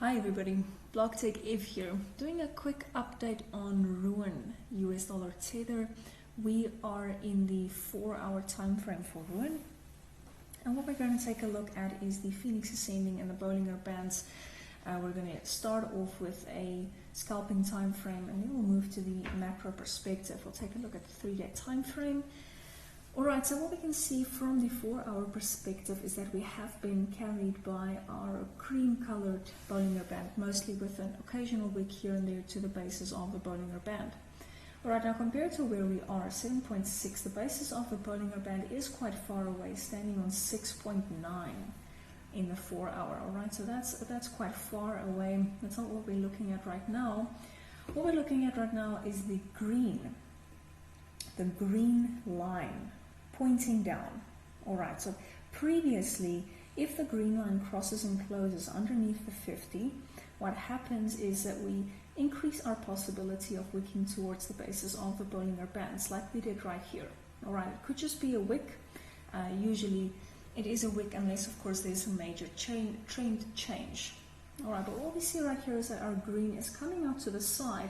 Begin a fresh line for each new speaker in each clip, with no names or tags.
Hi everybody, BlockTechEv here, doing a quick update on Rune US dollar Tether. We are in the 4-hour time frame for Rune, and what we're going to take a look at is the Phoenix Ascending and the Bollinger Bands. We're going to start off with a scalping time frame, and then we'll move to the macro perspective. We'll take a look at the 3-day time frame. Alright, so what we can see from the 4-hour perspective is that we have been carried by our cream-colored Bollinger Band, mostly with an occasional wick here and there to the basis of the Bollinger Band. Alright, now compared to where we are, 7.6, the basis of the Bollinger Band is quite far away, standing on 6.9 in the 4-hour. Alright, so that's quite far away. That's not what we're looking at right now. What we're looking at right now is the green line pointing down. Alright, so previously, if the green line crosses and closes underneath the 50, what happens is that we increase our possibility of wicking towards the basis of the Bollinger Bands, like we did right here. Alright, it could just be a wick. Usually it is a wick unless of course there's a major trend change. Alright, but what we see right here is that our green is coming out to the side.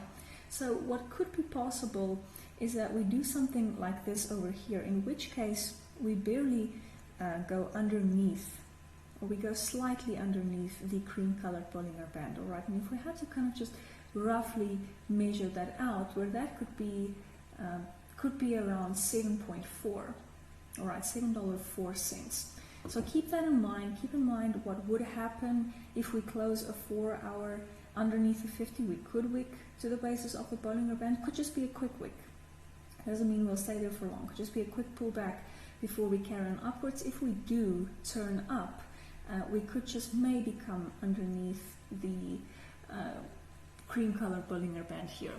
So what could be possible is that we do something like this over here, in which case we barely go underneath, or we go slightly underneath the cream colored Bollinger Band. Alright, and if we had to kind of just roughly measure that out, where that could be around 7.4. Alright, $7.04. So keep that in mind. Keep in mind what would happen if we close a 4-hour underneath the 50. We could wick to the basis of the Bollinger Band. Could just be a quick wick. Doesn't mean we'll stay there for long. Could just be a quick pullback before we carry on upwards. If we do turn up, we could just maybe come underneath the cream colored Bollinger Band here.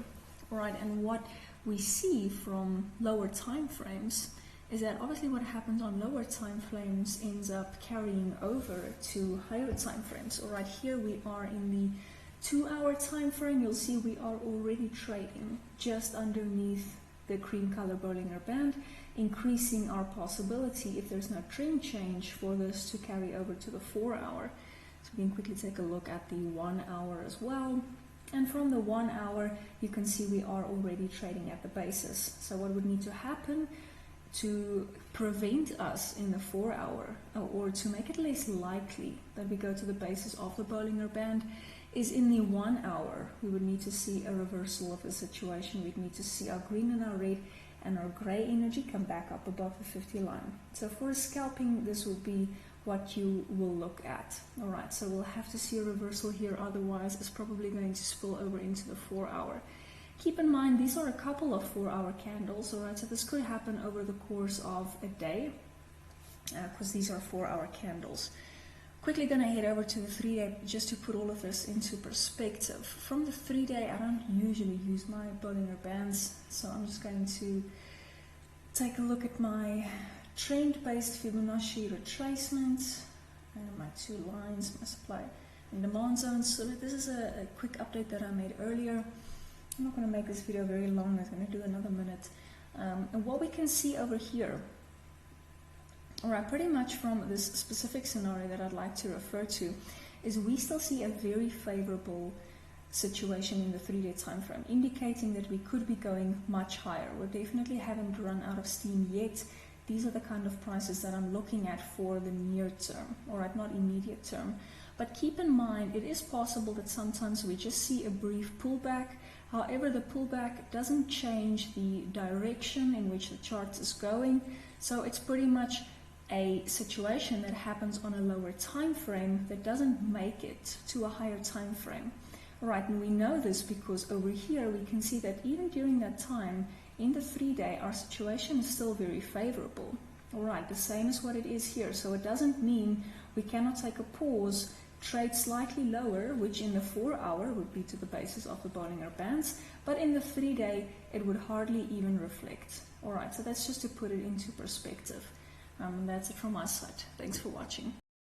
Alright, and what we see from lower time frames is that obviously what happens on lower time frames ends up carrying over to higher time frames. Alright, here we are in the 2-hour time frame. You'll see we are already trading just underneath the cream color Bollinger Band, increasing our possibility, if there's no trend change, for this to carry over to the 4-hour. So we can quickly take a look at the 1-hour as well. And from the 1-hour, you can see we are already trading at the basis. So what would need to happen to prevent us in the 4-hour, or to make it less likely that we go to the basis of the Bollinger Band, is in the 1-hour. We would need to see a reversal of the situation. We'd need to see our green and our red and our gray energy come back up above the 50 line. So for scalping, this will be what you will look at. Alright, so we'll have to see a reversal here, otherwise it's probably going to spill over into the 4-hour. Keep in mind, these are a couple of 4-hour candles, alright, so this could happen over the course of a day, because these are 4-hour candles. Quickly going to head over to the 3-day just to put all of this into perspective. From the 3-day, I don't usually use my Bollinger Bands, so I'm just going to take a look at my trend-based Fibonacci retracement and my 2 lines, my supply and demand zones. So this is a quick update that I made earlier. I'm not going to make this video very long. I'm going to do another minute. And what we can see over here, alright, pretty much from this specific scenario that I'd like to refer to, is we still see a very favorable situation in the 3-day time frame, indicating that we could be going much higher. We definitely haven't run out of steam yet. These are the kind of prices that I'm looking at for the near term, alright, not immediate term. But keep in mind, it is possible that sometimes we just see a brief pullback. However, the pullback doesn't change the direction in which the chart is going. So it's pretty much a situation that happens on a lower time frame that doesn't make it to a higher time frame. Alright, and we know this because over here we can see that even during that time, in the 3-day, our situation is still very favorable. Alright, the same as what it is here. So it doesn't mean we cannot take a pause, trade slightly lower, which in the 4-hour would be to the basis of the Bollinger Bands, but in the 3-day it would hardly even reflect. Alright, so that's just to put it into perspective. That's it from my side. Thanks for watching.